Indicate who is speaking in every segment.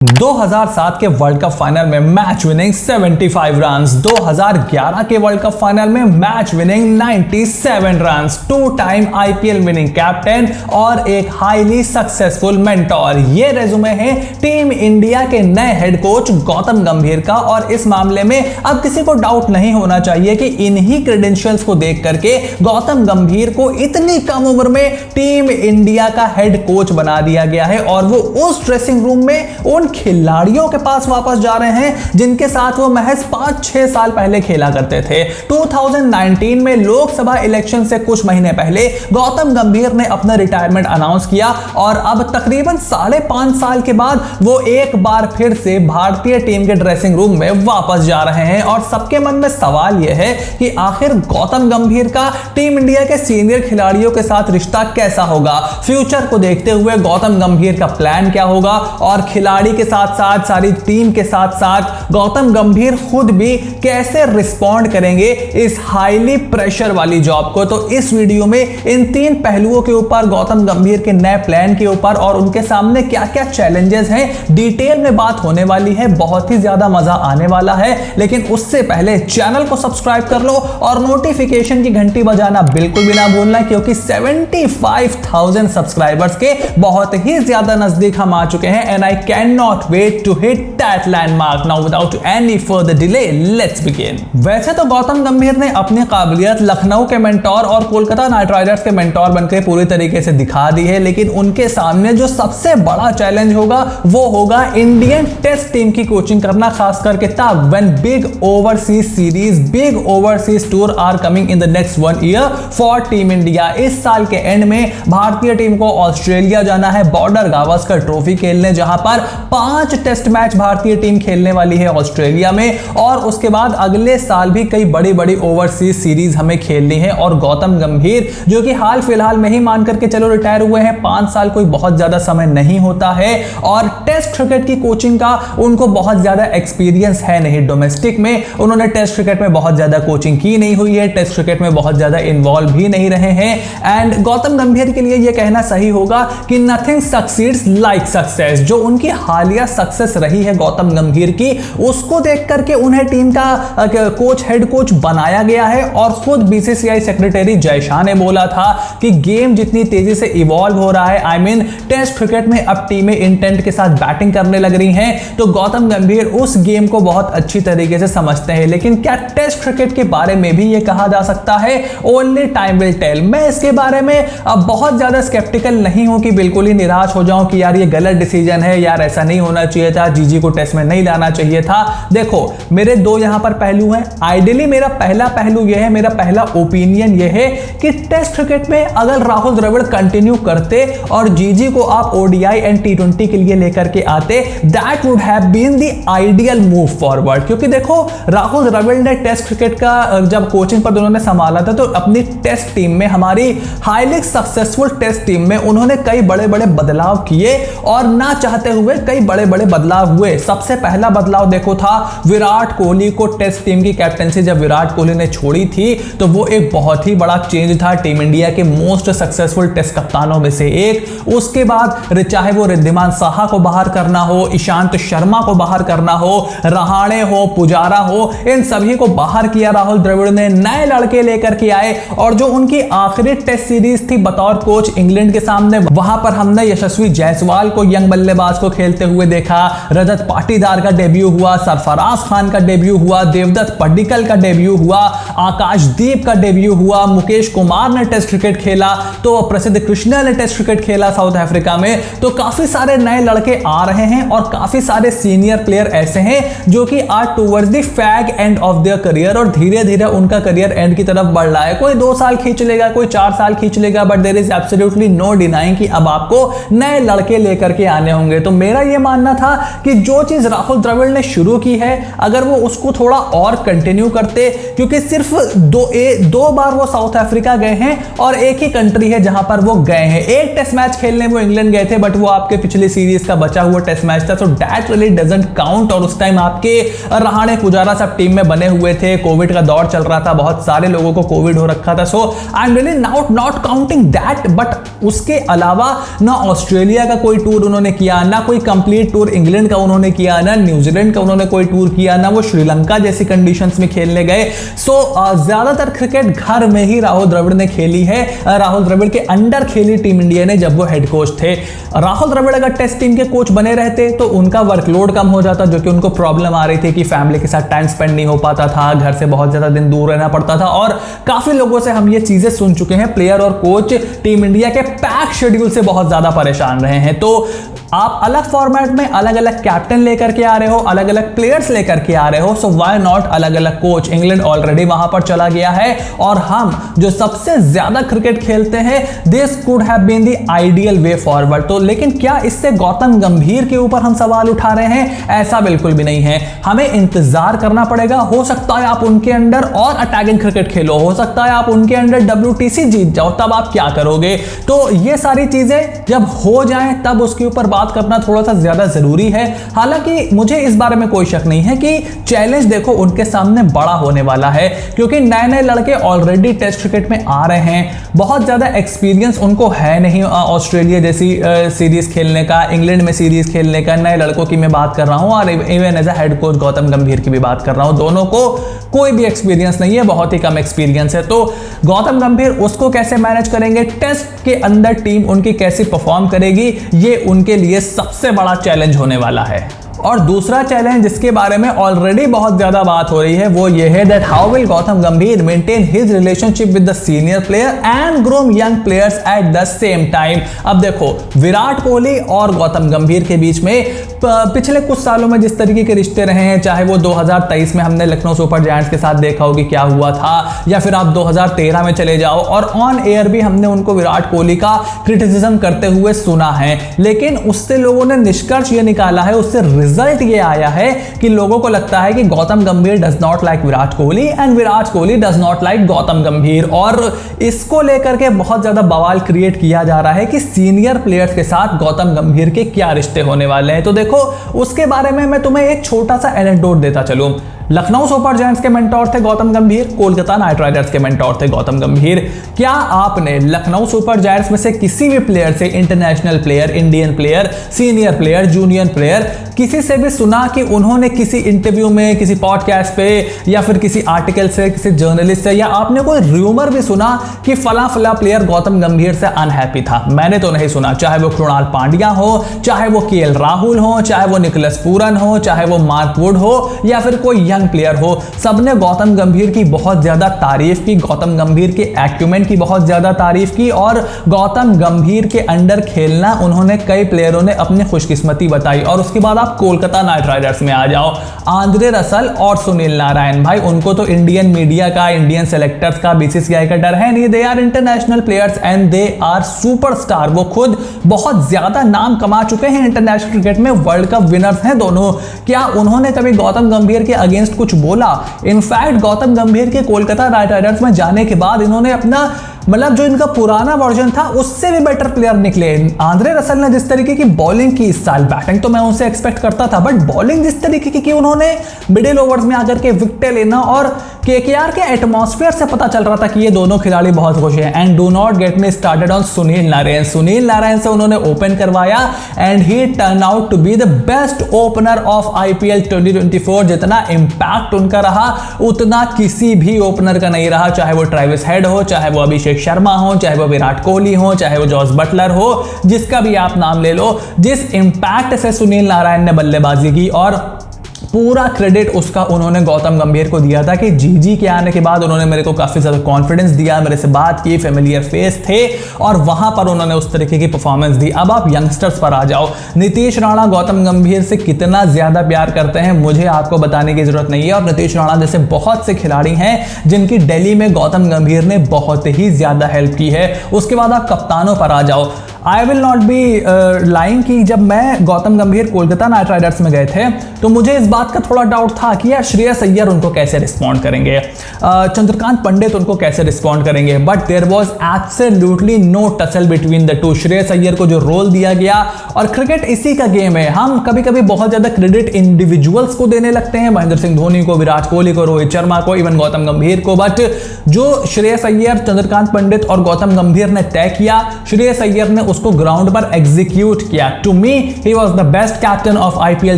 Speaker 1: 2007 के world cup final में match winning 75 runs, 2011 के वर्ल्ड कप फाइनल में match winning 97 runs, 2 time IPL winning captain और एक हाईली सक्सेसफुल मेंटोर। ये रेज्यूमे है टीम इंडिया के नए हेड कोच गौतम गंभीर का। और इस मामले में अब किसी को डाउट नहीं होना चाहिए कि इन्हीं क्रेडेंशियल्स को देख करके गौतम गंभीर को इतनी कम उम्र में टीम इंडिया का हेड कोच बना दिया गया है और वो उस ड्रेसिंग रूम में उन खिलाड़ियों के पास वापस जा रहे हैं जिनके साथ वो महज 5-6 साल पहले खेला करते थे। 2019 में लोकसभा इलेक्शन से कुछ महीने पहले गौतम गंभीर ने अपना रिटायरमेंट अनाउंस किया और अब तकरीबन 5.5 साल के बाद वो एक बार फिर से भारतीय टीम के ड्रेसिंग रूम में वापस जा रहे हैं। और सबके मन में सवाल यह है कि आखिर गौतम गंभीर का टीम इंडिया के सीनियर खिलाड़ियों के साथ रिश्ता कैसा होगा। फ्यूचर को देखते हुए गौतम गंभीर का प्लान क्या होगा और खिलाड़ी के साथ साथ सारी टीम के साथ साथ गौतम गंभीर खुद भी कैसे रिस्पॉन्ड करेंगे इस हाईली प्रेशर वाली जॉब को। तो इस वीडियो में इन 3 पहलुओं के ऊपर, गौतम गंभीर के नए प्लान के ऊपर और उनके सामने क्या क्या चैलेंजेस हैं, डिटेल में बात होने वाली है। बहुत ही ज्यादा मजा आने वाला है, लेकिन उससे पहले चैनल को सब्सक्राइब कर लो और नोटिफिकेशन की घंटी बजाना बिल्कुल भी ना भूलना, क्योंकि 75,000 सब्सक्राइबर्स के बहुत ही ज्यादा नजदीक हम आ चुके हैं। And I can not wait to hit that landmark now without any further delay. Let's begin. वैसे तो गौतम गंभीर ने अपनी काबिलियत लखनऊ के मेंटोर और कोलकाता नाइट राइडर्स के मेंटोर बनकर पूरी तरीके से दिखा दी है, लेकिन उनके सामने जो सबसे बड़ा चैलेंज होगा वो होगा इंडियन टेस्ट टीम की कोचिंग करना, खास करके तब when big overseas series, big overseas tour are coming in the next 1 year for team India. इस साल के एंड में भारतीय टीम को ऑस्ट्रेलिया जाना है बॉर्डर गावस्कर ट्रॉफी खेलने, जहां पर 5 टेस्ट मैच भारतीय टीम खेलने वाली है ऑस्ट्रेलिया में। और उसके बाद अगले साल भी कई बड़ी बड़ी ओवरसीज सीरीज हमें खेलनी है। और गौतम गंभीर जो कि हाल फिलहाल में ही मान करके चलो रिटायर हुए हैं, 5 साल कोई बहुत ज्यादा समय नहीं होता है और टेस्ट क्रिकेट की कोचिंग का उनको बहुत ज्यादा एक्सपीरियंस है नहीं। डोमेस्टिक में उन्होंने टेस्ट क्रिकेट में बहुत ज्यादा कोचिंग की नहीं हुई है, टेस्ट क्रिकेट में बहुत ज्यादा इन्वॉल्व भी नहीं रहे हैं। एंड गौतम गंभीर के लिए यह कहना सही होगा कि नथिंग सक्सीड्स लाइक सक्सेस। जो उनकी हालिया सक्सेस रही है गौतम गंभीर की, उसको देख करके उन्हें टीम का कोच, हेड कोच बनाया गया है। और खुद बीसीसीआई सेक्रेटरी जय शाह ने बोला था कि गेम जितनी तेजी से इवॉल्व हो रहा है, आई मीन टेस्ट क्रिकेट में अब टीमें इंटेंट के साथ बैटिंग करने लग रही हैं, तो गौतम गंभीर उस गेम को बहुत अच्छी तरीके से समझते हैं। लेकिन क्या टेस्ट क्रिकेट के बारे में भी यह कहा जा सकता है? Only time will tell. मैं इसके बारे में अब बहुत ज्यादा स्केप्टिकल नहीं हूं कि बिल्कुल ही निराश हो जाऊं कि यार ये गलत डिसीजन है, यार ऐसा नहीं होना चाहिए था, जीजी को टेस्ट में नहीं लाना चाहिए था। देखो, मेरे 2 यहां पर पहलू हैं। आइडियली मेरा पहला पहलू यह है, मेरा पहला ओपिनियन यह है कि टेस्ट क्रिकेट में अगर राहुल द्रविड़ कंटिन्यू करते और जीजी को आप ओडीआई एंड टी20 के लिए लेकर के आते, that would have been the ideal move forward. क्योंकि देखो, राहुल द्रविड़ ने टेस्ट क्रिकेट का जब कोचिंग पर उन्होंने संभाला था, तो अपनी टेस्ट टीम में, हमारी हाईली सक्सेसफुल टेस्ट टीम में उन्होंने कई बड़े बड़े बदलाव किए और ना चाहते हुए कई बड़े बड़े बदलाव हुए। सबसे पहला बदलाव देखो था विराट कोहली को टेस्ट टीम की कैप्टेंसी जब विराट कोहली ने छोड़ी थी, तो वो एक बहुत ही बड़ा चेंज था टीम इंडिया के मोस्ट सक्सेसफुल टेस्ट कप्तानों में से एक। उसके बाद चाहे वो रिद्धिमान साहा को बाहर करना हो, ईशांत शर्मा को बाहर करना हो, रहाणे हो, पुजारा हो, इन सभी को बाहर किया राहुल द्रविड़ ने, नए लड़के लेकर के आए। और जो उनकी आखिरी टेस्ट सीरीज थी बतौर कोच इंग्लैंड के सामने, वहां पर हमने यशस्वी जायसवाल को, यंग बल्लेबाज को खेलते हुए देखा, रजत पाटीदार का डेब्यू हुआ, सरफराज खान का डेब्यू हुआ, देवदत्त पड्डीकल का डेब्यू हुआ, आकाशदीप का डेब्यू हुआ, मुकेश कुमार ने टेस्ट क्रिकेट खेला, तो प्रसिद्ध कृष्णा ने टेस्ट क्रिकेट खेला साउथ अफ्रीका में। तो काफी सारे नए लड़के आ रहे हैं और काफी सारे सीनियर प्लेयर ऐसे हैं जो कि are towards the fag end of their career और धीरे धीरे उनका करियर एंड की तरफ बढ़ रहा है। कोई 2 साल खींच लेगा, कोई 4 साल खींच लेगा, but there is absolutely no denying कि अब आपको नए लड़के लेकर के आने होंगे। तो मेरा यह मानना था कि जो चीज राहुल द्रविड़ ने शुरू की है, अगर वो उसको थोड़ा और कंटिन्यू करते, क्योंकि सिर्फ 2 बार वो साउथ अफ्रीका गए हैं और एक ही कंट्री है जहां पर वो गए हैं। एक टेस्ट मैच खेलने वो इंग्लैंड गए थे, बट वो आपके पिछली सीरीज का बचा हुआ टेस्ट मैच था, तो दैट रियली डजंट काउंट। और उस टाइम आपके रहाणे, पुजारा सब टीम में बने हुए थे, कोविड का दौर चल रहा था, बहुत सारे लोगों को कोविड हो रखा था। So I am really not counting that, but उसके अलावा ना ऑस्ट्रेलिया का कोई टूर उन्होंने किया, ना कोई कंप्लीट टूर इंग्लैंड का उन्होंने किया, ना न्यूजीलैंड का उन्होंने कोई टूर किया, ना वो श्रीलंका जैसी कंडीशंस में खेलने गए। सो ज्यादातर क्रिकेट घर में ही राहुल द्रविड़ ने खेली है। राहुल द्रविड़ के अंडर खेली टीम इंडिया ने जब वो हेड कोच थे। राहुल द्रविड़ अगर टेस्ट टीम के कोच बने रहते तो उनका वर्कलोड कम हो जाता, जो कि उनको प्रॉब्लम आ रही थी कि फैमिली के साथ टाइम स्पेंड नहीं हो पाता था, घर से बहुत ज्यादा दिन दूर रहना पड़ता था। और काफी लोगों से हम ये चीजें सुन चुके हैं, प्लेयर और कोच टीम इंडिया के पैक शेड्यूल से बहुत ज्यादा परेशान रहे हैं। तो आप अलग फॉर्मेट में अलग अलग कैप्टन लेकर के आ रहे हो, अलग अलग प्लेयर्स लेकर के आ रहे हो, सो व्हाई नॉट अलग अलग कोच। इंग्लैंड ऑलरेडी वहां पर चला गया है और हम जो सबसे ज्यादा क्रिकेट खेलते हैं, this could have been the ideal way forward. तो लेकिन क्या इससे गौतम गंभीर के ऊपर हम सवाल उठा रहे हैं? ऐसा बिल्कुल भी नहीं है। हमें इंतजार करना पड़ेगा। हो सकता है आप उनके अंडर और अटैकिंग क्रिकेट खेलो, हो सकता है आप उनके अंडर WTC जीत जाओ, तब आप क्या करोगे? तो ये सारी चीजें जब हो जाएं तब उसके ऊपर बात करना थोड़ा सा ज्यादा जरूरी है। हालांकि मुझे इस बारे में कोई शक नहीं है कि चैलेंज देखो उनके सामने बड़ा होने वाला है, क्योंकि नए नए लड़के ऑलरेडी टेस्ट क्रिकेट में आ रहे हैं। बहुत ज्यादा एक्सपीरियंस उनको है नहीं ऑस्ट्रेलिया जैसी सीरीज खेलने का, इंग्लैंड में सीरीज खेलने का। नए लड़कों की मैं बात कर रहा हूं और even as a head coach Gautam Gambhir की भी बात कर रहा हूं। दोनों को कोई भी एक्सपीरियंस नहीं है, बहुत ही कम एक्सपीरियंस है। तो गौतम गंभीर उसको कैसे मैनेज करेंगे, टेस्ट के अंदर टीम उनकी कैसे परफॉर्म करेगी, ये उनके लिए सबसे बड़ा चैलेंज होने वाला है। और दूसरा चैलेंज जिसके बारे में ऑलरेडी बहुत ज्यादा बात हो रही है वो ये है दैट हाउ विल गौतम गंभीर maintain his relationship with the senior player and groom young players at the same time. अब देखो, विराट कोहली और गौतम गंभीर के बीच में पिछले कुछ सालों में जिस तरीके के रिश्ते रहे हैं, चाहे वो 2023 में हमने लखनऊ सुपर जायंट्स के साथ देखा हो कि क्या हुआ था, या फिर आप 2013 में चले जाओ और ऑन एयर भी हमने उनको विराट कोहली का क्रिटिसिज्म करते हुए सुना है। लेकिन उससे लोगों ने निष्कर्ष ये निकाला है, उससे रिजल्ट ये आया है कि लोगों को लगता है कि गौतम गंभीर does not like Virat Kohli and Virat Kohli does not like Gautam गंभीर। और इसको लेकर के बहुत ज्यादा बवाल क्रिएट किया जा रहा है कि सीनियर प्लेयर्स के साथ गौतम गंभीर के क्या रिश्ते होने वाले हैं। तो देखो, उसके बारे में मैं तुम्हें एक छोटा सा एनेक्डोट देता चलूं। लखनऊ सुपर जायंट्स के मेंटोर थे गौतम गंभीर, कोलकाता नाइट राइडर्स के मेंटोर थे गौतम गंभीर। क्या आपने लखनऊ सुपर जायंट्स में से किसी भी प्लेयर से, international player, Indian player, senior player, junior player, किसी से भी सुना कि उन्होंने किसी इंटरव्यू में, किसी पॉडकास्ट पे या फिर किसी आर्टिकल से, किसी जर्नलिस्ट से, या आपने कोई रूमर भी सुना कि फला फला प्लेयर गौतम गंभीर से अनहैप्पी था? मैंने तो नहीं सुना। चाहे वो कृणाल पांड्या हो, चाहे वो KL राहुल हो, चाहे वो निकोलस पूरन हो, चाहे वो मार्क वुड हो, या फिर कोई प्लेयर हो, सबने गौतम गंभीर की बहुत ज्यादा तारीफ की, गौतम गंभीर के एक्यूमेंट की बहुत ज्यादा तारीफ की। और गौतम गंभीर के अंडर खेलना उन्होंने कई प्लेयरों ने अपनी खुशकिस्मती बताई। और उसके बाद आप कोलकाता नाइट राइडर्स में आ जाओ, आंद्रे रसल और सुनील नारायण, भाई उनको तो इंडियन मीडिया का, इंडियन सेलेक्टर्स का, BCCI का डर है नहीं। They are international players and they are superstar. वो खुद बहुत ज्यादा नाम कमा चुके हैं इंटरनेशनल क्रिकेट में, वर्ल्ड कप विनर्स हैं दोनों। क्या उन्होंने कभी गौतम गंभीर के अगेंस्ट कुछ बोला? इनफैक्ट गौतम गंभीर के कोलकाता नाइट राइडर्स में जाने के बाद इन्होंने अपना, मतलब जो इनका पुराना वर्जन था उससे भी बेटर प्लेयर निकले। आंद्रे रसल ने जिस तरीके की बॉलिंग की इस साल, बैटिंग तो मैं उनसे एक्सपेक्ट करता था, बट बॉलिंग जिस तरीके की उन्होंने मिडिल ओवर्स में आकर के विकेट लेना, और KKR के एटमॉस्फेयर से पता चल रहा था कि ये दोनों खिलाड़ी बहुत खुश हैं। And do not get me started on Sunil Narine. Sunil Narine से उन्होंने ओपन करवाया and he turn out to be the best opener of IPL 2024। जितना इंपैक्ट उनका रहा उतना किसी भी ओपनर का नहीं रहा, चाहे वो ट्रेविस हेड हो, चाहे वो अभिषेक शर्मा हो, चाहे वो विराट कोहली हो, चाहे वो जॉस बटलर हो, जिसका भी आप नाम ले लो। जिस इंपैक्ट से सुनील नारायण ने बल्लेबाजी की, और पूरा क्रेडिट उसका उन्होंने गौतम गंभीर को दिया था कि GG के आने के बाद उन्होंने मेरे को काफी ज्यादा कॉन्फिडेंस दिया, मेरे से बात की, फेमिलियर फेस थे, और वहां पर उन्होंने उस तरीके की परफॉर्मेंस दी। अब आप यंगस्टर्स पर आ जाओ। नीतीश राणा गौतम गंभीर से कितना ज्यादा प्यार करते हैं मुझे आपको बताने की जरूरत नहीं है, और नीतीश राणा जैसे बहुत से खिलाड़ी हैं जिनकी दिल्ली में गौतम गंभीर ने बहुत ही ज्यादा हेल्प की है। उसके बाद आप कप्तानों पर आ जाओ। I will not be lying कि जब मैं गौतम गंभीर कोलकाता नाइट राइडर्स में गए थे तो मुझे इस बात का थोड़ा डाउट था कि यार श्रेयस अय्यर उनको कैसे रिस्पॉन्ड करेंगे, चंद्रकांत पंडित उनको कैसे रिस्पॉन्ड करेंगे, but there was absolutely no tussle between the two. Shreyas Iyer को जो रोल दिया गया, और क्रिकेट इसी का गेम है, हम कभी कभी बहुत ज्यादा क्रेडिट इंडिविजुअल्स को देने लगते हैं, महेंद्र सिंह धोनी को, विराट कोहली को, रोहित शर्मा को, इवन गौतम गंभीर को, बट जो श्रेयस अय्यर, चंद्रकांत पंडित और गौतम गंभीर ने तय किया, श्रेयस अय्यर ने उसको ग्राउंड पर एग्जीक्यूट किया। To me he was the best captain of IPL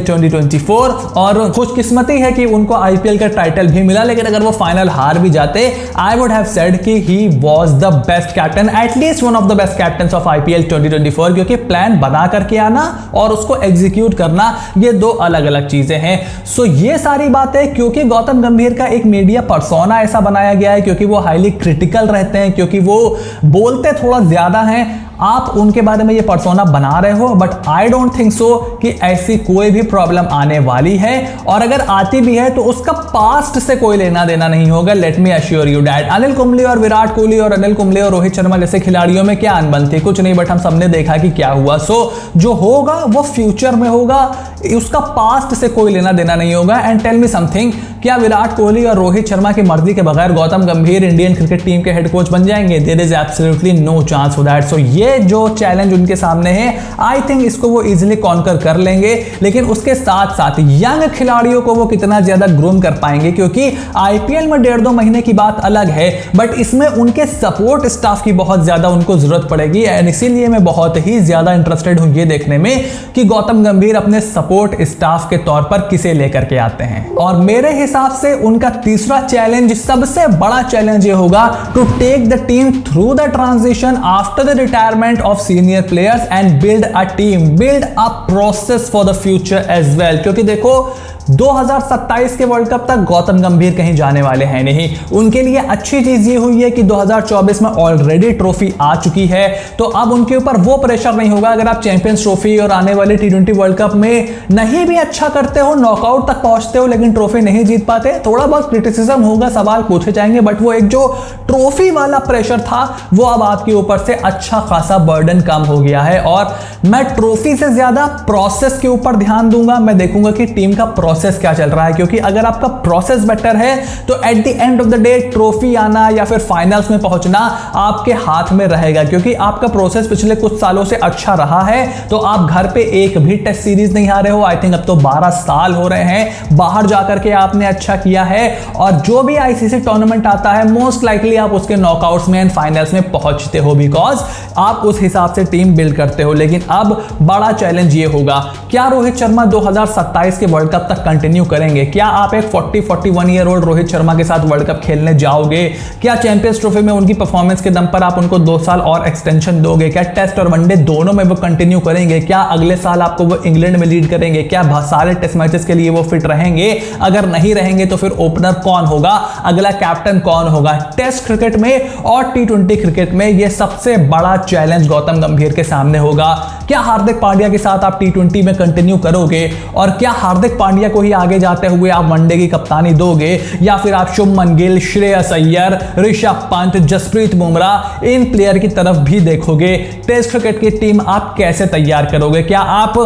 Speaker 1: 2024, और खुशकिस्मती है कि उनको आईपीएल का टाइटल भी मिला, लेकिन अगर वो फाइनल हार भी जाते, आई वुड हैव सेड कि ही was the best captain, at least one of the best captains of IPL 2024, क्योंकि प्लान बना करके आना और उसको एग्जीक्यूट करना ये दो अलग अलग चीजें हैं। सो ये सारी बातें, क्योंकि गौतम गंभीर का एक मीडिया पर्सोना ऐसा बनाया गया है, क्योंकि वो हाईली क्रिटिकल रहते हैं, क्योंकि वो बोलते थोड़ा ज्यादा हैं, आप उनके बारे में ये पर्सोना बना रहे हो, but I don't think so कि ऐसी कोई भी प्रॉब्लम आने वाली है, और अगर आती भी है तो उसका पास्ट से कोई लेना देना नहीं होगा। Let me assure you that Anil Kumble और विराट कोहली और अनिल कुंबले और रोहित शर्मा जैसे खिलाड़ियों में क्या अनबन थी, कुछ नहीं, बट हम सबने देखा कि क्या हुआ। सो जो होगा वो फ्यूचर में होगा, उसका पास्ट से कोई लेना देना नहीं होगा। एंड टेल मी समथिंग, क्या विराट कोहली और रोहित शर्मा की मर्जी के बगैर Gautam Gambhir Indian cricket team के हेड कोच बन जाएंगे? There is absolutely no chance for that. So ये जो चैलेंज उनके सामने है, आई थिंक इसको वो इजीली कॉन्कर कर लेंगे, लेकिन उसके साथ साथ यंग खिलाड़ियों को वो कितना ज्यादा ग्रूम कर पाएंगे, क्योंकि आईपीएल में 1.5-2 महीने की बात अलग है, बट इसमें उनके सपोर्ट स्टाफ की बहुत ज्यादा उनको जरूरत पड़ेगी। एंड इसीलिए मैं बहुत ही ज्यादा इंटरेस्टेड हूं ये देखने में कि गौतम गंभीर अपने सपोर्ट स्टाफ के तौर पर किसे लेकर के आते हैं। और मेरे हिसाब से उनका तीसरा चैलेंज, सबसे बड़ा चैलेंज ये होगा to take the team through the transition after the retirement of senior players and build a team, build a process for the future as well. क्योंकि देखो 2027 के वर्ल्ड कप तक गौतम गंभीर कहीं जाने वाले हैं नहीं। उनके लिए अच्छी चीज ये हुई है कि 2024 में ऑलरेडी ट्रॉफी आ चुकी है, तो अब उनके ऊपर वो प्रेशर नहीं होगा। अगर आप चैंपियंस ट्रॉफी और आने वाले T20 वर्ल्ड कप में नहीं भी अच्छा करते हो, नॉकआउट तक पहुंचते हो, लेकिन ट्रॉफी नहीं जीत पाते, थोड़ा बहुत क्रिटिसिज्म होगा, सवाल पूछे जाएंगे, बट वो एक जो ट्रॉफी वाला प्रेशर था वो अब आपके ऊपर से अच्छा खासा बर्डन कम हो गया है। और मैं ट्रॉफी से ज्यादा प्रोसेस के ऊपर ध्यान दूंगा। मैं देखूंगा कि टीम का प्रोसेस क्या चल रहा है, क्योंकि अगर आपका प्रोसेस बेटर है तो at the end of the day trophy आना या फिर फाइनल्स में पहुंचना आपके हाथ में रहेगा। क्योंकि आपका प्रोसेस पिछले कुछ सालों से अच्छा रहा है, तो आप घर पे एक भी टेस्ट सीरीज नहीं हारे हो। आई थिंक अब तो 12 साल हो रहे हैं, बाहर जाकर के आपने अच्छा किया है, और जो भी आईसीसी टूर्नामेंट आता है मोस्ट लाइकली आप उसके नॉकआउट्स में एंड फाइनल्स में पहुंचते हो, बिकॉज आप उस हिसाब से टीम बिल्ड करते हो। लेकिन अब बड़ा चैलेंज ये होगा, क्या रोहित शर्मा 2027 के वर्ल्ड कप तक कंटिन्यू करेंगे? क्या आप एक 40-41 ईयर ओल्ड रोहित शर्मा के साथ वर्ल्ड कप खेलने जाओगे? क्या चैंपियंस ट्रॉफी में उनकी परफॉर्मेंस के दम पर आप उनको 2 साल और एक्सटेंशन दोगे? क्या टेस्ट और वनडे दोनों में वो कंटिन्यू करेंगे? क्या अगले साल आपको वो इंग्लैंड में लीड करेंगे? क्या सारे टेस्ट मैचेस के लिए वो फिट रहेंगे? अगर नहीं रहेंगे तो फिर ओपनर कौन होगा, अगला कैप्टन कौन होगा? टेस्ट क्रिकेट में और T20 क्रिकेट में ये सबसे बड़ा चैलेंज गौतम गंभीर के सामने होगा। क्या हार्दिक पांड्या के साथ आप T20 में कंटिन्यू करोगे, और क्या हार्दिक पांड्या को ही आगे जाते हुए आप वनडे की कप्तानी दोगे, या फिर आप शुभमन गिल, श्रेयस अय्यर, ऋषभ पंत, जसप्रीत बुमराह इन प्लेयर की तरफ भी देखोगे? टेस्ट क्रिकेट की टीम आप कैसे तैयार करोगे? क्या आप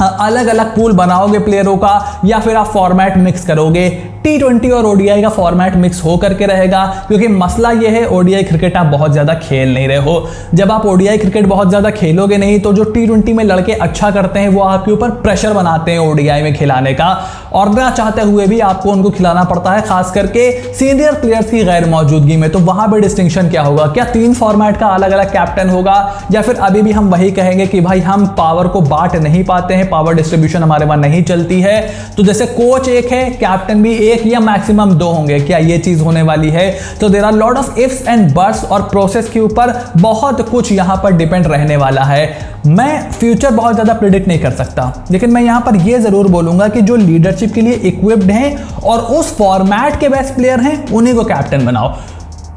Speaker 1: अलग अलग पूल बनाओगे प्लेयरों का, या फिर आप फॉर्मेट मिक्स करोगे? T20 और ODI का फॉर्मेट मिक्स हो करके रहेगा, क्योंकि मसला यह है ODI क्रिकेट आप बहुत ज्यादा खेल नहीं रहे हो। जब आप ODI क्रिकेट बहुत ज्यादा खेलोगे नहीं, तो जो T20 में लड़के अच्छा करते हैं वो आपके ऊपर प्रेशर बनाते हैं ODI में खिलाने का, और ना चाहते हुए भी आपको उनको खिलाना पड़ता है, खास करके सीनियर प्लेयर्स की गैर मौजूदगी में। तो वहां पर डिस्टिंक्शन क्या होगा? क्या 3 फॉर्मेट का अलग अलग कैप्टन होगा, या फिर अभी भी हम वही कहेंगे कि भाई हम पावर को बांट नहीं पाते हैं, पावर डिस्ट्रीब्यूशन हमारे वहां नहीं चलती है, तो जैसे कोच एक है, कैप्टन भी एक या मैक्सिमम 2 होंगे? क्या ये चीज होने वाली है? तो there are lot of ifs and buts, और प्रोसेस के ऊपर बहुत कुछ यहां पर डिपेंड रहने वाला है। मैं फ्यूचर बहुत ज्यादा प्रिडिक्ट नहीं कर सकता, लेकिन मैं यहां पर यह जरूर बोलूंगा कि जो लीडरशिप के लिए इक्विप्ड हैं और उस फॉर्मेट के बेस्ट प्लेयर हैं, उन्हीं को कैप्टन बनाओ।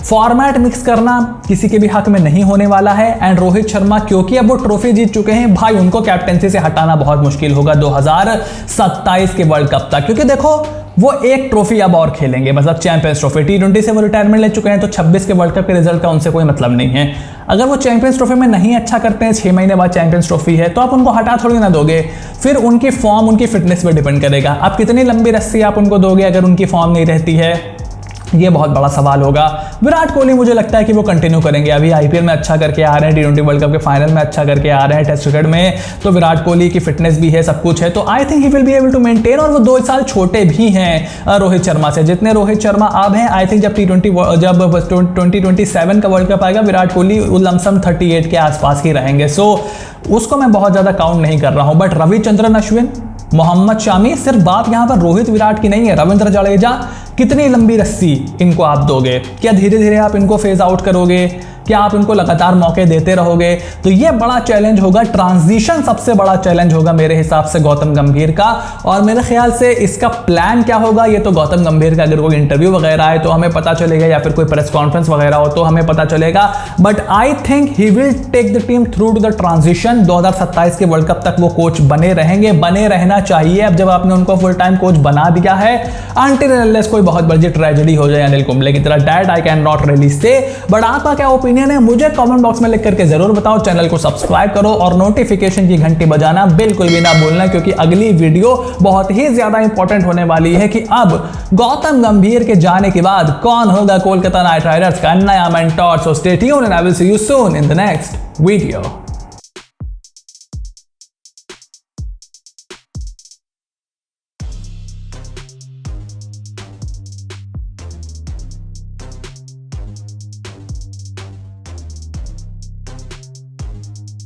Speaker 1: फॉर्मेट मिक्स करना किसी के भी हक में नहीं होने वाला है। एंड रोहित शर्मा, क्योंकि अब वो ट्रॉफी जीत चुके हैं, भाई उनको कैप्टनसी से हटाना बहुत मुश्किल होगा 2027 के वर्ल्ड कप तक। क्योंकि देखो वो एक ट्रॉफी अब और खेलेंगे, मतलब चैंपियंस ट्रॉफी। T20 से वो रिटायरमेंट ले चुके हैं, तो 26 के वर्ल्ड कप के रिजल्ट का उनसे कोई मतलब नहीं है। अगर वो चैंपियंस ट्रॉफी में नहीं अच्छा करते हैं, 6 महीने बाद चैंपियंस ट्रॉफी है, तो आप उनको हटा थोड़ी ना दोगे। फिर उनकी फॉर्म, उनकी फिटनेस पे डिपेंड करेगा। आप कितनी लंबी रस्सी आप उनको दोगे अगर उनकी फॉर्म नहीं रहती है, ये बहुत बड़ा सवाल होगा। विराट कोहली मुझे लगता है कि वो कंटिन्यू करेंगे। अभी आईपीएल में अच्छा करके आ रहे हैं, T20 वर्ल्ड कप के फाइनल में अच्छा करके आ रहे हैं, टेस्ट क्रिकेट में तो विराट कोहली की फिटनेस भी है, सब कुछ है, तो I think he will be able to maintain. और वो 2 साल छोटे भी हैं रोहित शर्मा से, जितने रोहित शर्मा अब हैं। आई थिंक जब 2027 का वर्ल्ड कप आएगा, विराट कोहली लमसम 38 के आसपास ही रहेंगे। सो उसको मैं बहुत ज्यादा काउंट नहीं कर रहा हूं। बट रविचंद्रन अश्विन, मोहम्मद शामी, सिर्फ बात यहां पर रोहित विराट की नहीं है, रविंद्र जडेजा, कितनी लंबी रस्सी इनको आप दोगे? क्या धीरे धीरे आप इनको फेज आउट करोगे? क्या आप इनको लगातार मौके देते रहोगे? तो ये बड़ा चैलेंज होगा, ट्रांजिशन सबसे बड़ा चैलेंज होगा मेरे हिसाब से गौतम गंभीर का। और मेरे ख्याल से इसका प्लान क्या होगा, ये तो गौतम गंभीर का अगर कोई इंटरव्यू वगैरह आए तो हमें पता चलेगा, या फिर कोई प्रेस कॉन्फ्रेंस वगैरह हो तो हमें पता चलेगा। But I think he will take the team through to the transition. 2027 के वर्ल्ड कप तक वो कोच बने रहेंगे, बने रहना चाहिए। अब जब आपने उनको फुल टाइम कोच बना दिया है, अनटिल अनलेस कोई बहुत बड़ी ट्रेजेडी हो जाए अनिल कुंबले की तरह, that I can not really say. But आपका क्या ओपिनियन है, मुझे कमेंट बॉक्स में लिख करके जरूर बताओ। चैनल को सब्सक्राइब करो और नोटिफिकेशन की घंटी बजाना बिल्कुल भी ना भूलना, क्योंकि अगली वीडियो बहुत ही ज्यादा इंपॉर्टेंट होने वाली है कि अब गौतम गंभीर के जाने के बाद कौन होगा कोलकाता नाइट राइडर्स का नया mentor. So stay tuned and I will see you soon in the next video.